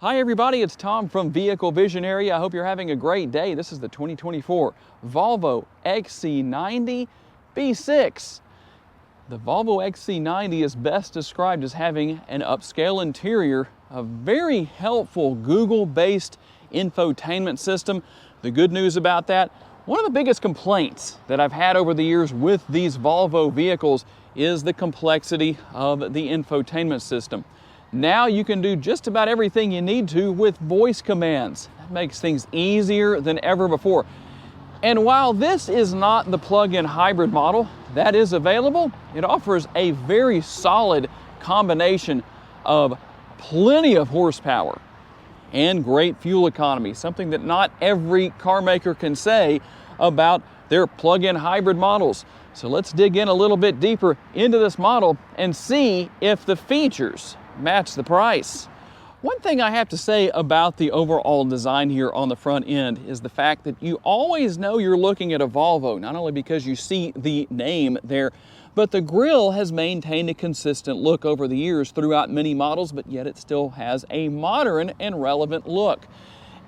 Hi everybody, it's Tom from Vehicle Visionary. I hope you're having a great day. This is the 2024 Volvo XC90 V6. The Volvo XC90 is best described as having an upscale interior, a very helpful Google-based infotainment system. The good news about that, one of the biggest complaints that I've had over the years with these Volvo vehicles is the complexity of the infotainment system. Now you can do just about everything you need to with voice commands. That makes things easier than ever before. And while this is not the plug-in hybrid model that is available, it offers a very solid combination of plenty of horsepower and great fuel economy, something that not every car maker can say about their plug-in hybrid models. So let's dig in a little bit deeper into this model and see if the features match the price. One thing I have to say about the overall design here on the front end is the fact that you always know you're looking at a Volvo, not only because you see the name there, but the grille has maintained a consistent look over the years throughout many models, but yet it still has a modern and relevant look.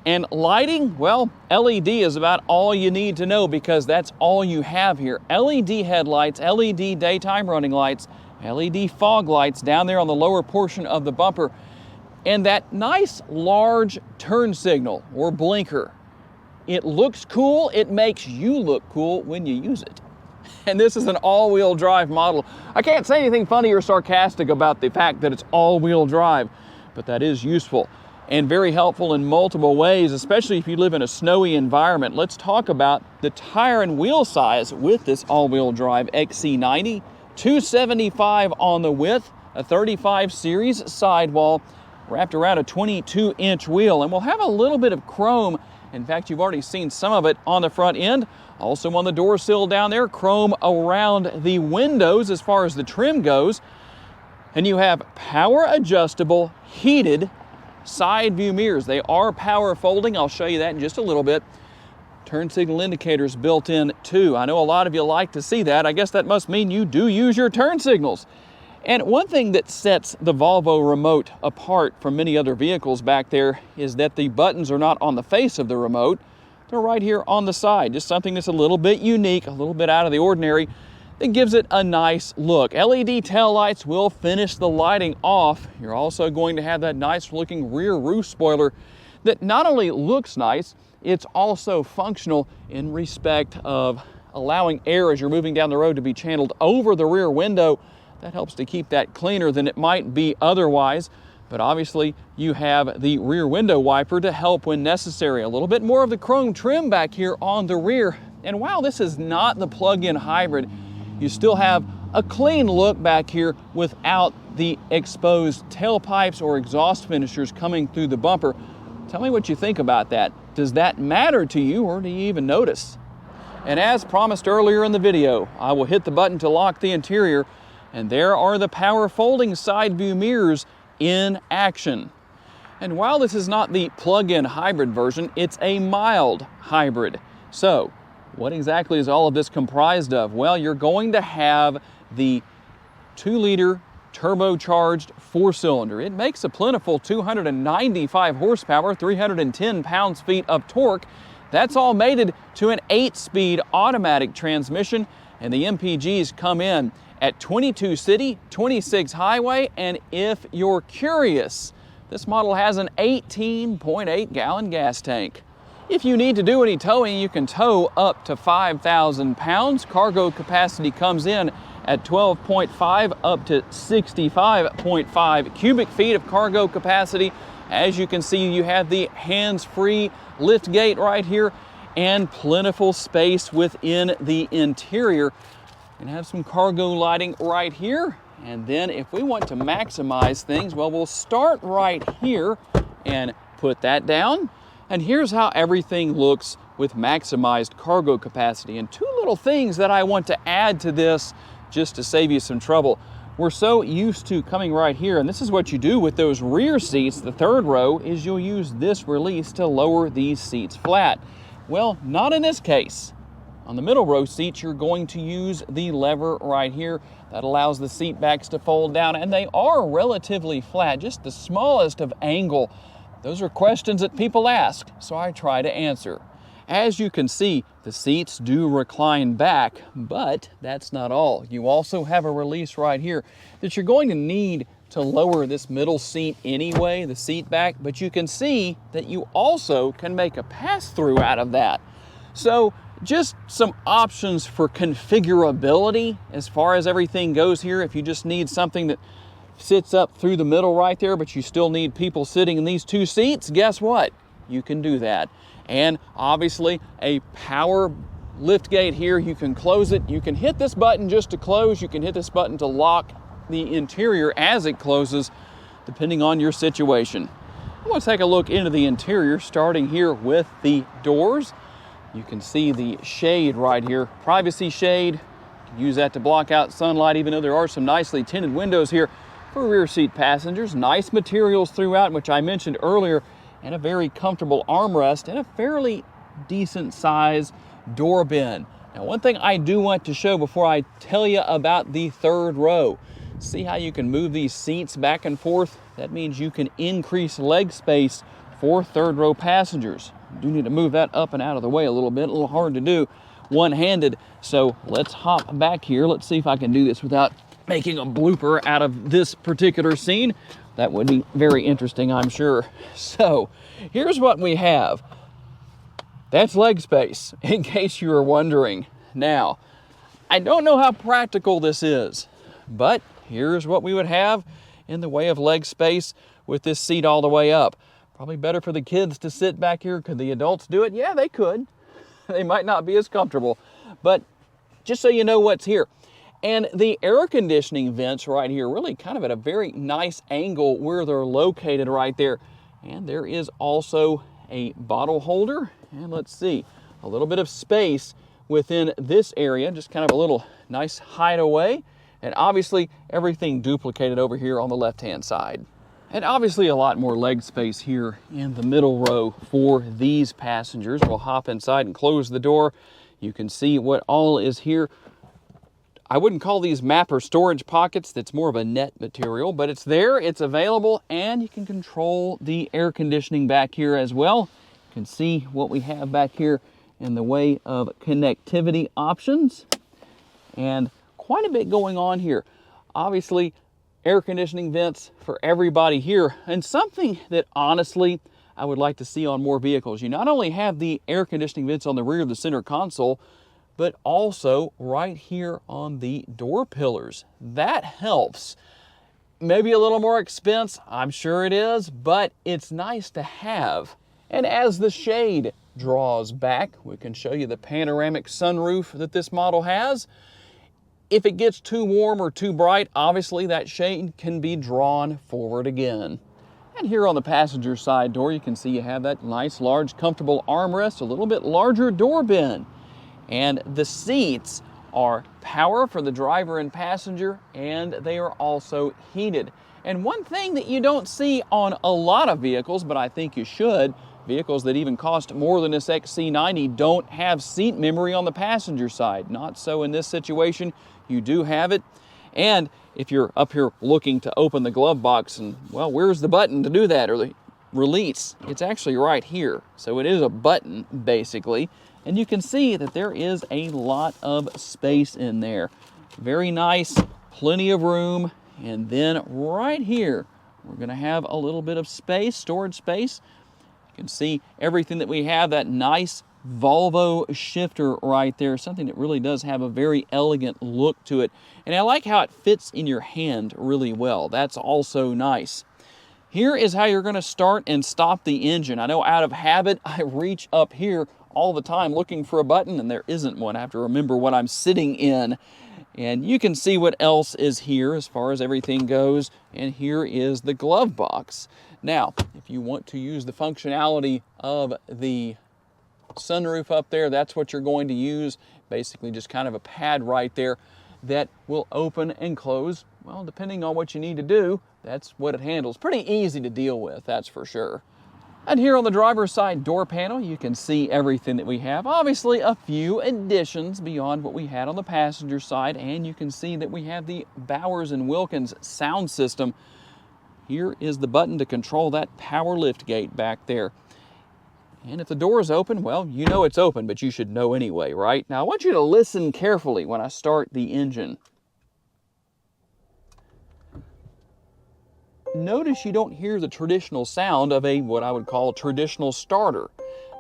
And lighting, well, LED is about all you need to know because that's all you have here. LED headlights, LED daytime running lights, LED fog lights down there on the lower portion of the bumper, and that nice large turn signal or blinker. It looks cool, it makes you look cool when you use it. And this is an all-wheel drive model. I can't say anything funny or sarcastic about the fact that it's all-wheel drive, but that is useful and very helpful in multiple ways, especially if you live in a snowy environment. Let's talk about the tire and wheel size with this all-wheel drive XC90. 275 on the width, a 35 series sidewall wrapped around a 22-inch wheel, and we'll have a little bit of chrome. In fact, you've already seen some of it on the front end. Also on the door sill down there, chrome around the windows as far as the trim goes. And you have power adjustable heated side view mirrors. They are power folding. I'll show you that in just a little bit. Turn signal indicators built in too. I know a lot of you like to see that. I guess that must mean you do use your turn signals. And one thing that sets the Volvo remote apart from many other vehicles back there is that the buttons are not on the face of the remote. They're right here on the side. Just something that's a little bit unique, a little bit out of the ordinary, that gives it a nice look. LED taillights will finish the lighting off. You're also going to have that nice looking rear roof spoiler that not only looks nice, it's also functional in respect of allowing air as you're moving down the road to be channeled over the rear window. That helps to keep that cleaner than it might be otherwise. But obviously you have the rear window wiper to help when necessary. A little bit more of the chrome trim back here on the rear. And while this is not the plug-in hybrid, you still have a clean look back here without the exposed tailpipes or exhaust finishers coming through the bumper. Tell me what you think about that. Does that matter to you, or do you even notice? And as promised earlier in the video, I will hit the button to lock the interior, and there are the power folding side view mirrors in action. And while this is not the plug-in hybrid version, it's a mild hybrid. So what exactly is all of this comprised of? Well, you're going to have the 2-liter turbocharged 4-cylinder. It makes a plentiful 295 horsepower, 310 pounds-feet of torque. That's all mated to an 8-speed automatic transmission, and the MPGs come in at 22 city, 26 highway, and if you're curious, this model has an 18.8 gallon gas tank. If you need to do any towing, you can tow up to 5,000 pounds. Cargo capacity comes in at 12.5 up to 65.5 cubic feet of cargo capacity. As you can see, you have the hands-free lift gate right here and plentiful space within the interior. You can have some cargo lighting right here. And then if we want to maximize things, well, we'll start right here and put that down. And here's how everything looks with maximized cargo capacity. And two little things that I want to add to this just to save you some trouble. We're so used to coming right here, and this is what you do with those rear seats. The third row is you'll use this release to lower these seats flat. Well, not in this case. On the middle row seats, you're going to use the lever right here that allows the seat backs to fold down, and they are relatively flat, just the smallest of angle Those are questions that people ask, so I try to answer. As you can see, the seats do recline back, but that's not all. You also have a release right here that you're going to need to lower this middle seat anyway, the seat back, but you can see that you also can make a pass-through out of that. So just some options for configurability as far as everything goes here. If you just need something that sits up through the middle right there, but you still need people sitting in these two seats, guess what? You can do that. And obviously a power lift gate here, you can close it. You can hit this button just to close. You can hit this button to lock the interior as it closes, depending on your situation. I want to take a look into the interior, starting here with the doors. You can see the shade right here, privacy shade. You can use that to block out sunlight, even though there are some nicely tinted windows here for rear seat passengers. Nice materials throughout, which I mentioned earlier, and a very comfortable armrest and a fairly decent size door bin. Now, one thing I do want to show before I tell you about the third row, see how you can move these seats back and forth? That means you can increase leg space for third row passengers. You do need to move that up and out of the way a little bit, a little hard to do one-handed. So let's hop back here. Let's see if I can do this without making a blooper out of this particular scene. That would be very interesting, I'm sure. So here's what we have. That's leg space, in case you were wondering. Now, I don't know how practical this is, but here's what we would have in the way of leg space with this seat all the way up. Probably better for the kids to sit back here. Could the adults do it? Yeah, they could. They might not be as comfortable, but just so you know what's here. And the air conditioning vents right here, really kind of at a very nice angle where they're located right there. And there is also a bottle holder. And let's see, a little bit of space within this area, just kind of a little nice hideaway. And obviously everything duplicated over here on the left-hand side. And obviously a lot more leg space here in the middle row for these passengers. We'll hop inside and close the door. You can see what all is here. I wouldn't call these mapper storage pockets. That's more of a net material, but it's there, it's available, and you can control the air conditioning back here as well. You can see what we have back here in the way of connectivity options, and quite a bit going on here. Obviously, air conditioning vents for everybody here, and something that honestly I would like to see on more vehicles. You not only have the air conditioning vents on the rear of the center console, but also right here on the door pillars. That helps. Maybe a little more expense, I'm sure it is, but it's nice to have. And as the shade draws back, we can show you the panoramic sunroof that this model has. If it gets too warm or too bright, obviously that shade can be drawn forward again. And here on the passenger side door, you can see you have that nice, large, comfortable armrest, a little bit larger door bin. And the seats are power for the driver and passenger, and they are also heated. And one thing that you don't see on a lot of vehicles, but I think you should, vehicles that even cost more than this XC90 don't have seat memory on the passenger side. Not so in this situation. You do have it. And if you're up here looking to open the glove box and, well, where's the button to do that, or the release? It's actually right here. So it is a button, basically. And you can see that there is a lot of space in there. Very nice, plenty of room. And then right here, we're gonna have a little bit of space, storage space. You can see everything that we have, that nice Volvo shifter right there, something that really does have a very elegant look to it. And I like how it fits in your hand really well. That's also nice. Here is how you're gonna start and stop the engine. I know out of habit, I reach up here all the time looking for a button, and there isn't one. I have to remember what I'm sitting in. And you can see what else is here as far as everything goes. And here is the glove box. Now, if you want to use the functionality of the sunroof up there, that's what you're going to use. Basically just kind of a pad right there that will open and close. Well, depending on what you need to do, that's what it handles. Pretty easy to deal with, that's for sure. And here on the driver's side door panel, you can see everything that we have. Obviously, a few additions beyond what we had on the passenger side, and you can see that we have the Bowers & Wilkins sound system. here is the button to control that power lift gate back there. And if the door is open, well, you know it's open, but you should know anyway, right? Now I want you to listen carefully when I start the engine. Notice you don't hear the traditional sound of what I would call a traditional starter.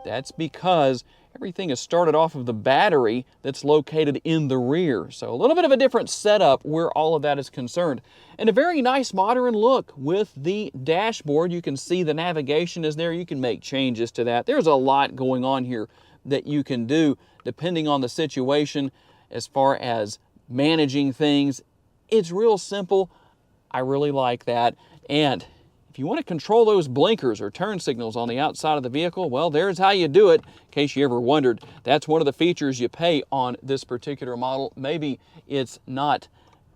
That's because everything is started off of the battery that's located in the rear. So a little bit of a different setup where all of that is concerned. And a very nice modern look with the dashboard. You can see the navigation is there. You can make changes to that. There's a lot going on here that you can do depending on the situation as far as managing things. It's real simple. I really like that. And if you want to control those blinkers or turn signals on the outside of the vehicle, well, there's how you do it. In case you ever wondered, that's one of the features you pay on this particular model. Maybe it's not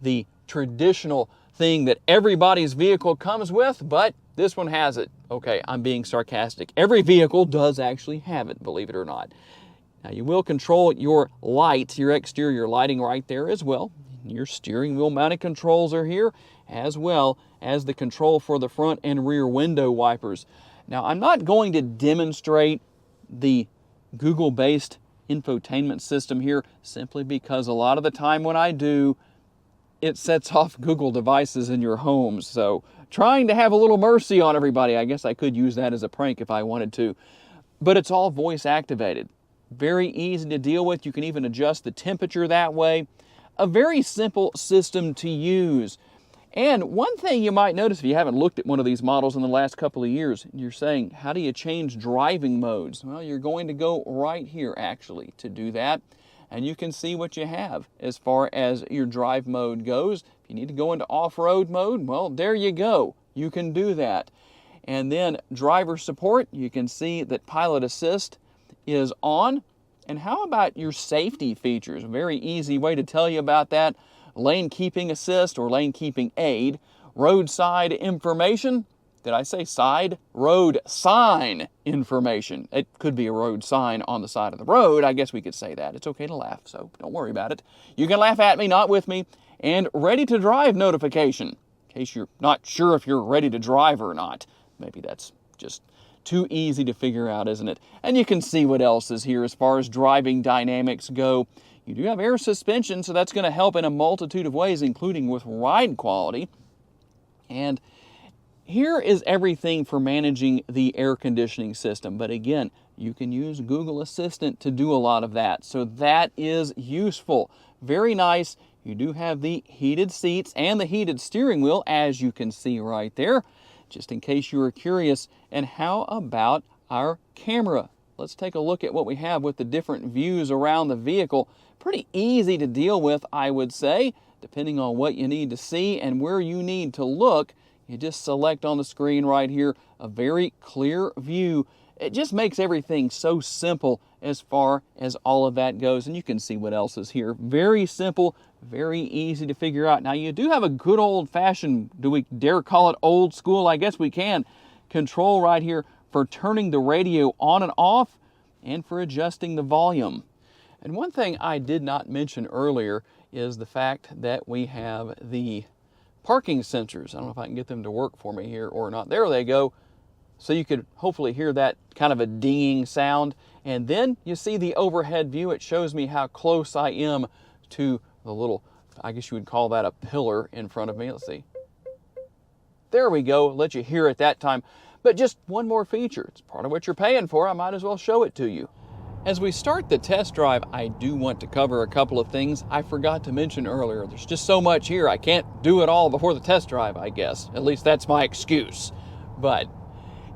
the traditional thing that everybody's vehicle comes with, but this one has it. Okay, I'm being sarcastic. Every vehicle does actually have it, believe it or not. Now, you will control your lights, your exterior lighting right there as well. Your steering wheel mounted controls are here, as well as the control for the front and rear window wipers. Now, I'm not going to demonstrate the Google-based infotainment system here simply because a lot of the time when I do, it sets off Google devices in your homes. So trying to have a little mercy on everybody. I guess I could use that as a prank if I wanted to. But it's all voice activated. Very easy to deal with. You can even adjust the temperature that way. A very simple system to use. And one thing you might notice if you haven't looked at one of these models in the last couple of years, you're saying, how do you change driving modes? Well, you're going to go right here actually to do that. And you can see what you have as far as your drive mode goes. If you need to go into off-road mode, well, there you go. You can do that. And then driver support, you can see that pilot assist is on. And how about your safety features? A very easy way to tell you about that. Lane keeping assist or lane keeping aid. Roadside information. Did I say side? Road sign information. It could be a road sign on the side of the road. I guess we could say that. It's okay to laugh, so don't worry about it. You can laugh at me, not with me. And ready to drive notification. In case you're not sure if you're ready to drive or not. Maybe that's just too easy to figure out, isn't it? And you can see what else is here as far as driving dynamics go. You do have air suspension, so that's going to help in a multitude of ways, including with ride quality. And here is everything for managing the air conditioning system. But again, you can use Google Assistant to do a lot of that. So that is useful. Very nice. You do have the heated seats and the heated steering wheel, as you can see right there, just in case you were curious. And how about our camera? Let's take a look at what we have with the different views around the vehicle. Pretty easy to deal with, I would say, depending on what you need to see and where you need to look. You just select on the screen right here a very clear view. It just makes everything so simple as far as all of that goes. And you can see what else is here. Very simple, very easy to figure out. Now, you do have a good old-fashioned, do we dare call it old school? I guess we can. Control right here for turning the radio on and off and for adjusting the volume. And one thing I did not mention earlier is the fact that we have the parking sensors. I don't know if I can get them to work for me here or not. There they go. So you could hopefully hear that kind of a dinging sound. And then you see the overhead view. It shows me how close I am to the little, I guess you would call that a pillar in front of me. Let's see. There we go. Let you hear it that time. But just one more feature. It's part of what you're paying for. I might as well show it to you. As we start the test drive, I do want to cover a couple of things I forgot to mention earlier. There's just so much here, I can't do it all before the test drive, I guess. At least that's my excuse. But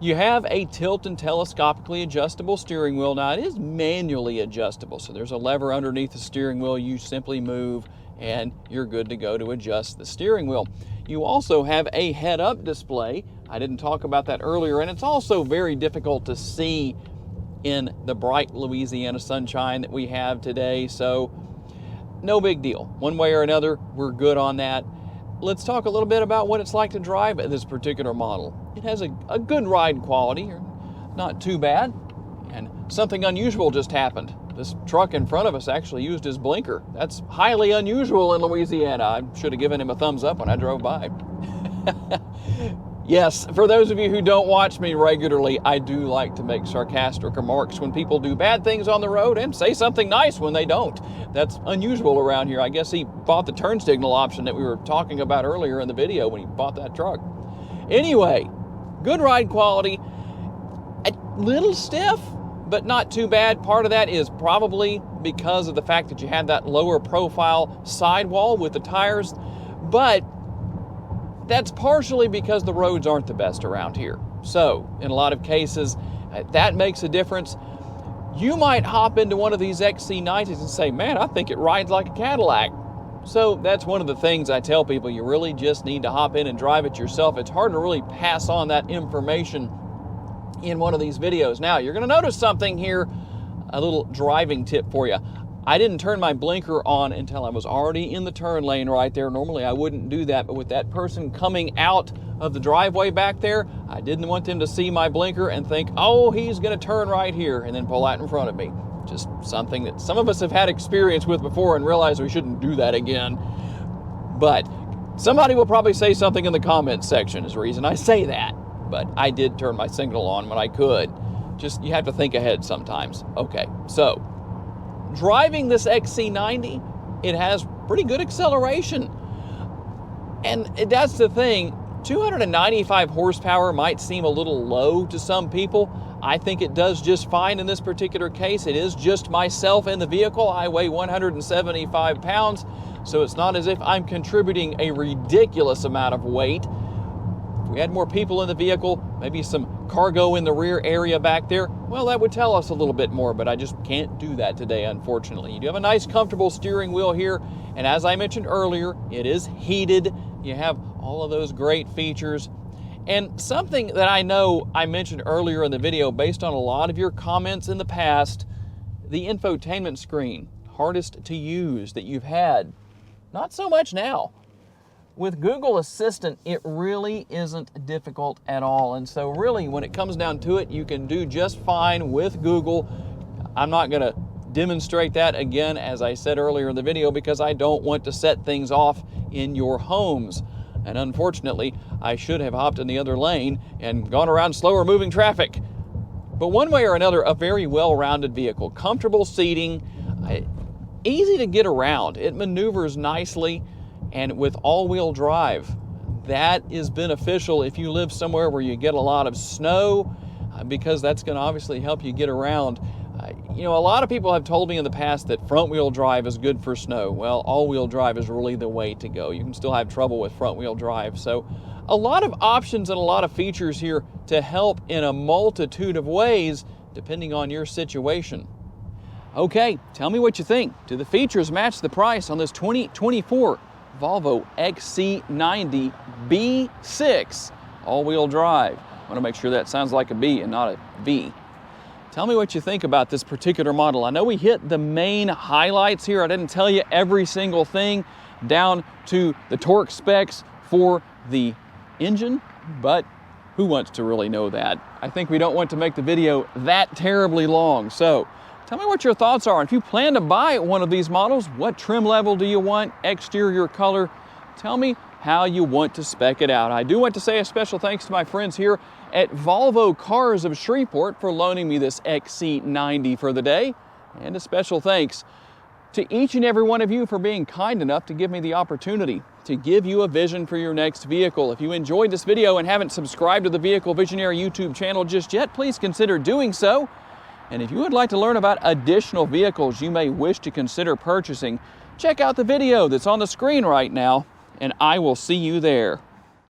you have a tilt and telescopically adjustable steering wheel. Now, it is manually adjustable, so there's a lever underneath the steering wheel. You simply move, and you're good to go to adjust the steering wheel. You also have a head-up display. I didn't talk about that earlier, and it's also very difficult to see in the bright Louisiana sunshine that we have today, so no big deal. One way or another, we're good on that. Let's talk a little bit about what it's like to drive this particular model. It has a good ride quality, not too bad, and something unusual just happened. This truck in front of us actually used his blinker. That's highly unusual in Louisiana. I should have given him a thumbs up when I drove by. Yes, for those of you who don't watch me regularly, I do like to make sarcastic remarks when people do bad things on the road and say something nice when they don't. That's unusual around here. I guess he bought the turn signal option that we were talking about earlier in the video when he bought that truck. Anyway, good ride quality, a little stiff, but not too bad. Part of that is probably because of the fact that you had that lower profile sidewall with the tires, but that's partially because the roads aren't the best around here. So in a lot of cases, that makes a difference. You might hop into one of these XC90s and say, man, I think it rides like a Cadillac. So that's one of the things I tell people. You really just need to hop in and drive it yourself. It's hard to really pass on that information in one of these videos. Now, you're gonna notice something here, a little driving tip for you. I didn't turn my blinker on until I was already in the turn lane right there. Normally I wouldn't do that, but with that person coming out of the driveway back there, I didn't want them to see my blinker and think, oh, he's gonna turn right here and then pull out in front of me. Just something that some of us have had experience with before and realize we shouldn't do that again. But somebody will probably say something in the comments section is the reason I say that. But I did turn my signal on when I could. Just, you have to think ahead sometimes. Okay, so driving this XC90, it has pretty good acceleration. And that's the thing, 295 horsepower might seem a little low to some people. I think it does just fine in this particular case. It is just myself in the vehicle. I weigh 175 pounds, so it's not as if I'm contributing a ridiculous amount of weight. If we had more people in the vehicle, maybe some cargo in the rear area back there, well, that would tell us a little bit more, but I just can't do that today, unfortunately. You do have a nice, comfortable steering wheel here, and as I mentioned earlier, it is heated. You have all of those great features. And something that I know I mentioned earlier in the video, based on a lot of your comments in the past, the infotainment screen, hardest to use that you've had. Not so much now. With Google Assistant, it really isn't difficult at all. And so really, when it comes down to it, you can do just fine with Google. I'm not gonna demonstrate that again, as I said earlier in the video, because I don't want to set things off in your homes. And unfortunately, I should have hopped in the other lane and gone around slower moving traffic. But one way or another, a very well-rounded vehicle. Comfortable seating, easy to get around. It maneuvers nicely. And with all-wheel drive, that is beneficial if you live somewhere where you get a lot of snow, because that's going to obviously help you get around. You know, a lot of people have told me in the past that front-wheel drive is good for snow. Well, all-wheel drive is really the way to go. You can still have trouble with front-wheel drive. So a lot of options and a lot of features here to help in a multitude of ways, depending on your situation. Okay, tell me what you think. Do the features match the price on this 2024 Volvo XC90 B6 all-wheel drive? I want to make sure that sounds like a B and not a V. Tell me what you think about this particular model. I know we hit the main highlights here. I didn't tell you every single thing down to the torque specs for the engine, but who wants to really know that? I think we don't want to make the video that terribly long. So tell me what your thoughts are. If you plan to buy one of these models, what trim level do you want? Exterior color? Tell me how you want to spec it out. I do want to say a special thanks to my friends here at Volvo Cars of Shreveport for loaning me this XC90 for the day. And a special thanks to each and every one of you for being kind enough to give me the opportunity to give you a vision for your next vehicle. If you enjoyed this video and haven't subscribed to the Vehicle Visionary YouTube channel just yet, please consider doing so. And if you would like to learn about additional vehicles you may wish to consider purchasing, check out the video that's on the screen right now, and I will see you there.